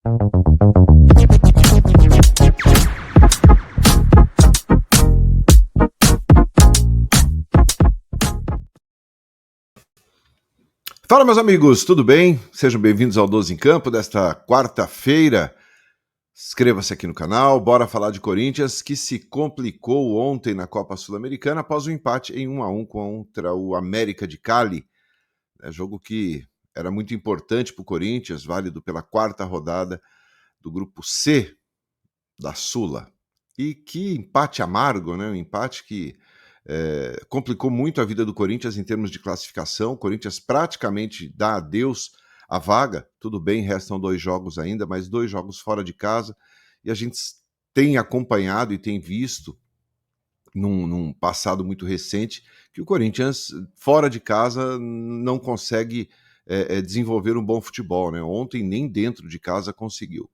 Fala, meus amigos, tudo bem? Sejam bem-vindos ao 12 em Campo desta quarta-feira. Inscreva-se aqui no canal, bora falar de Corinthians, que se complicou ontem na Copa Sul-Americana após o empate em 1-1 contra o América de Cali. Jogo que era muito importante para o Corinthians, válido pela quarta rodada do grupo C da Sula. E que empate amargo, né? Um empate que complicou muito a vida do Corinthians em termos de classificação. O Corinthians praticamente dá adeus à vaga. Tudo bem, restam 2 jogos ainda, mas 2 jogos fora de casa. E a gente tem acompanhado e tem visto, num passado muito recente, que o Corinthians, fora de casa, não consegue desenvolver um bom futebol, né? Ontem, nem dentro de casa conseguiu.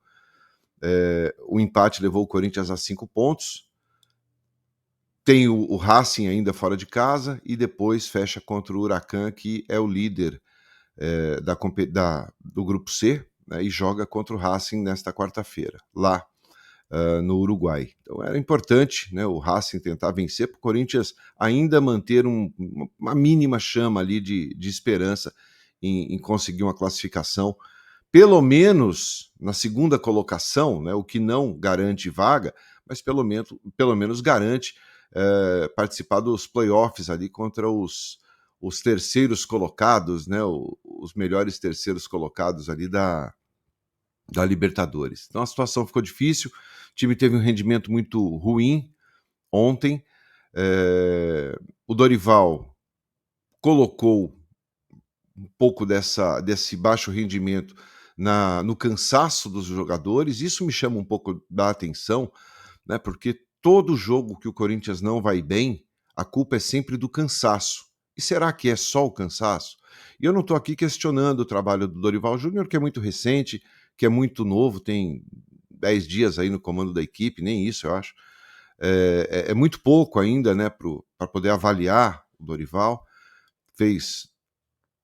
O empate levou o Corinthians a 5 pontos. Tem o Racing ainda fora de casa e depois fecha contra o Huracan, que é o líder do grupo C, né, e joga contra o Racing nesta quarta-feira, lá no Uruguai. Então era importante, né, o Racing tentar vencer para o Corinthians ainda manter uma mínima chama ali de esperança em conseguir uma classificação, pelo menos na segunda colocação, né, o que não garante vaga, mas pelo menos garante participar dos playoffs ali contra os terceiros colocados, né, os melhores terceiros colocados ali da Libertadores. Então a situação ficou difícil, o time teve um rendimento muito ruim ontem. O Dorival colocou um pouco desse baixo rendimento no cansaço dos jogadores. Isso me chama um pouco da atenção, né, porque todo jogo que o Corinthians não vai bem, a culpa é sempre do cansaço. E será que é só o cansaço? E eu não estou aqui questionando o trabalho do Dorival Júnior, que é muito recente, que é muito novo, tem 10 dias aí no comando da equipe, nem isso eu acho. É muito pouco ainda, né, para poder avaliar o Dorival. Fez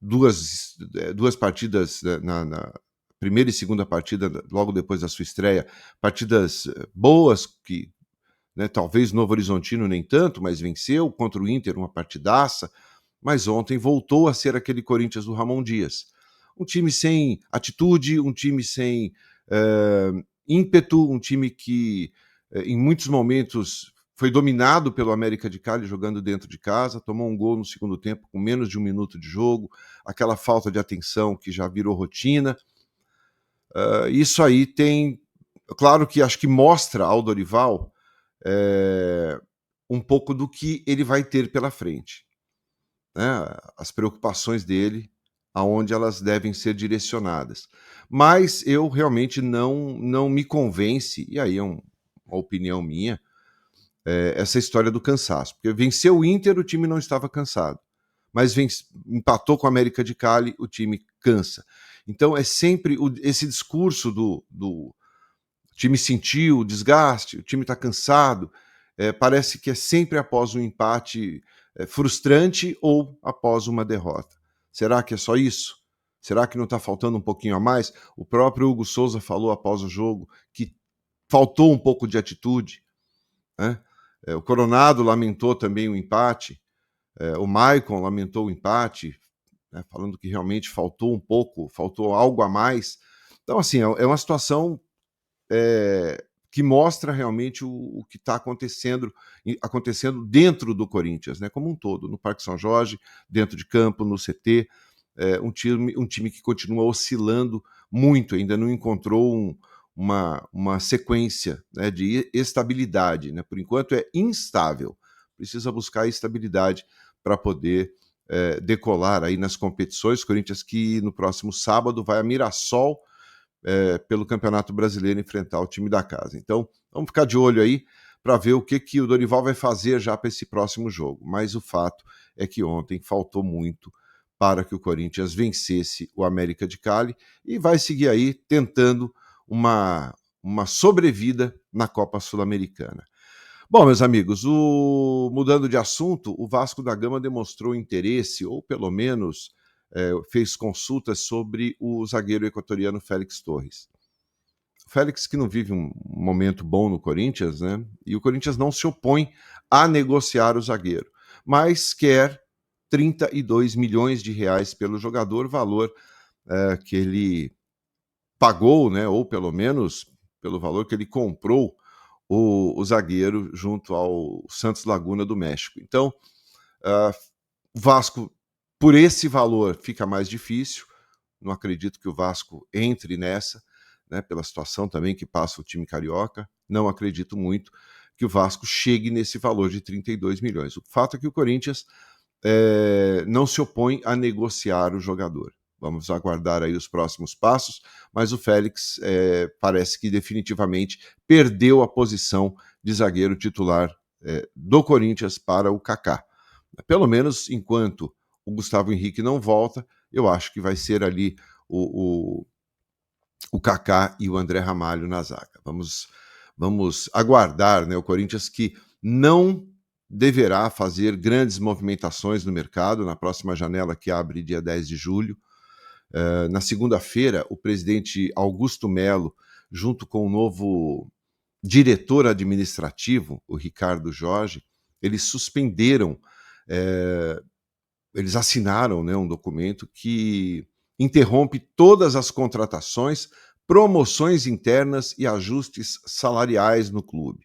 duas partidas, né, na primeira e segunda partida, logo depois da sua estreia, partidas boas, que, né, talvez Novo Horizontino nem tanto, mas venceu contra o Inter, uma partidaça. Mas ontem voltou a ser aquele Corinthians do Ramon Dias. Um time sem atitude, um time sem ímpeto, um time que em muitos momentos foi dominado pelo América de Cali jogando dentro de casa, tomou um gol no segundo tempo com menos de 1 minuto de jogo, aquela falta de atenção que já virou rotina. Isso aí tem, claro que acho que mostra ao Dorival um pouco do que ele vai ter pela frente, né? As preocupações dele, aonde elas devem ser direcionadas. Mas eu realmente não me convence, e aí é uma opinião minha, essa história do cansaço. Porque venceu o Inter, o time não estava cansado. Mas empatou com a América de Cali, o time cansa. Então é sempre esse discurso do time sentiu o desgaste, o time está cansado. Parece que é sempre após um empate frustrante ou após uma derrota. Será que é só isso? Será que não está faltando um pouquinho a mais? O próprio Hugo Souza falou após o jogo que faltou um pouco de atitude, né? O Coronado lamentou também o empate, o Maicon lamentou o empate, né, falando que realmente faltou um pouco, faltou algo a mais. Então, assim, é uma situação que mostra realmente o que está acontecendo dentro do Corinthians, né, como um todo, no Parque São Jorge, dentro de campo, no CT, um time que continua oscilando muito, ainda não encontrou uma sequência, né, de estabilidade, né? Por enquanto é instável, precisa buscar estabilidade para poder decolar aí nas competições. Corinthians que no próximo sábado vai a Mirassol pelo Campeonato Brasileiro enfrentar o time da casa. Então, vamos ficar de olho aí para ver o que o Dorival vai fazer já para esse próximo jogo. Mas o fato é que ontem faltou muito para que o Corinthians vencesse o América de Cali e vai seguir aí tentando uma sobrevida na Copa Sul-Americana. Bom, meus amigos, mudando de assunto, o Vasco da Gama demonstrou interesse, ou pelo menos fez consultas sobre o zagueiro equatoriano Félix Torres. O Félix que não vive um momento bom no Corinthians, né? E o Corinthians não se opõe a negociar o zagueiro, mas quer 32 milhões de reais pelo jogador, valor que ele pagou, né? Ou pelo menos pelo valor que ele comprou o zagueiro junto ao Santos Laguna do México. Então, o Vasco, por esse valor, fica mais difícil. Não acredito que o Vasco entre nessa, né, pela situação também que passa o time carioca. Não acredito muito que o Vasco chegue nesse valor de 32 milhões. O fato é que o Corinthians não se opõe a negociar o jogador. Vamos aguardar aí os próximos passos, mas o Félix parece que definitivamente perdeu a posição de zagueiro titular do Corinthians para o Kaká. Pelo menos enquanto o Gustavo Henrique não volta, eu acho que vai ser ali o Kaká e o André Ramalho na zaga. Vamos aguardar, né? O Corinthians que não deverá fazer grandes movimentações no mercado na próxima janela que abre dia 10 de julho. Na segunda-feira, o presidente Augusto Melo, junto com o novo diretor administrativo, o Ricardo Jorge, eles suspenderam, eles assinaram, né, um documento que interrompe todas as contratações, promoções internas e ajustes salariais no clube.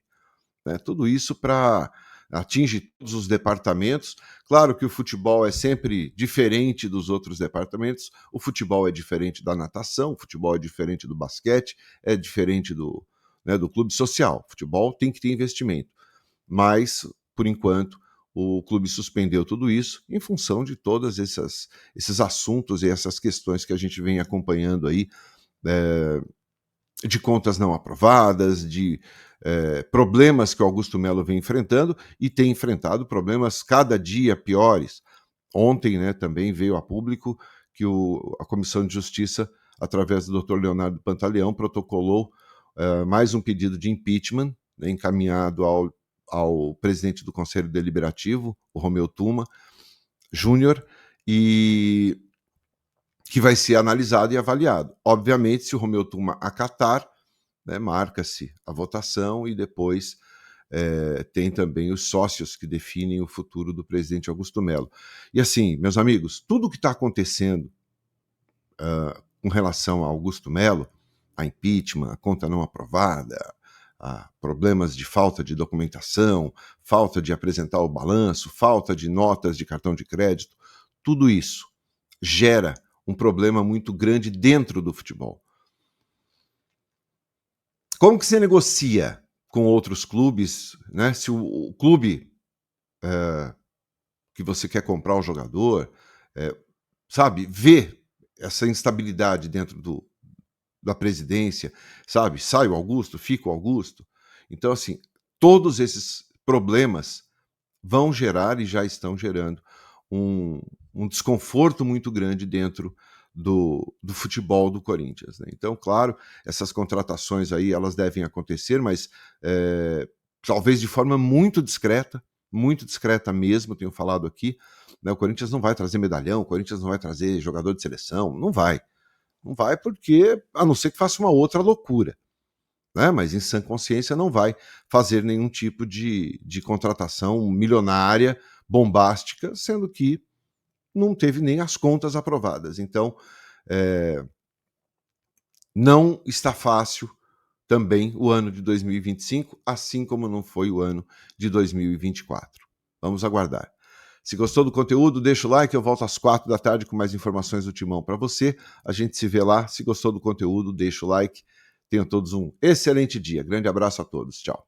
Né? Tudo isso para atingir todos os departamentos. Claro que o futebol é sempre diferente dos outros departamentos. O futebol é diferente da natação, o futebol é diferente do basquete, é diferente do clube social. O futebol tem que ter investimento. Mas, por enquanto, o clube suspendeu tudo isso em função de todos esses assuntos e essas questões que a gente vem acompanhando aí, de contas não aprovadas, de problemas que o Augusto Melo vem enfrentando e tem enfrentado problemas cada dia piores. Ontem, né, também veio a público que a Comissão de Justiça, através do Dr. Leonardo Pantaleão, protocolou mais um pedido de impeachment, né, encaminhado ao presidente do Conselho Deliberativo, o Romeu Tuma Júnior, e que vai ser analisado e avaliado. Obviamente, se o Romeu Tuma acatar, né, marca-se a votação e depois tem também os sócios que definem o futuro do presidente Augusto Melo. E assim, meus amigos, tudo o que está acontecendo com relação a Augusto Melo, a impeachment, a conta não aprovada, a problemas de falta de documentação, falta de apresentar o balanço, falta de notas de cartão de crédito, tudo isso gera um problema muito grande dentro do futebol. Como que você negocia com outros clubes, né? Se o clube que você quer comprar o jogador, sabe, vê essa instabilidade dentro da presidência, sabe, sai o Augusto, fica o Augusto. Então, assim, todos esses problemas vão gerar e já estão gerando um desconforto muito grande dentro do futebol do Corinthians. Né? Então, claro, essas contratações aí elas devem acontecer, mas talvez de forma muito discreta mesmo, tenho falado aqui. Né? O Corinthians não vai trazer medalhão, o Corinthians não vai trazer jogador de seleção, não vai. Não vai porque, a não ser que faça uma outra loucura. Né? Mas em sã consciência não vai fazer nenhum tipo de contratação milionária, bombástica, sendo que não teve nem as contas aprovadas. Então, não está fácil também o ano de 2025, assim como não foi o ano de 2024. Vamos aguardar. Se gostou do conteúdo, deixa o like, eu volto às 4 da tarde com mais informações do Timão para você. A gente se vê lá. Se gostou do conteúdo, deixa o like. Tenham todos um excelente dia. Grande abraço a todos. Tchau.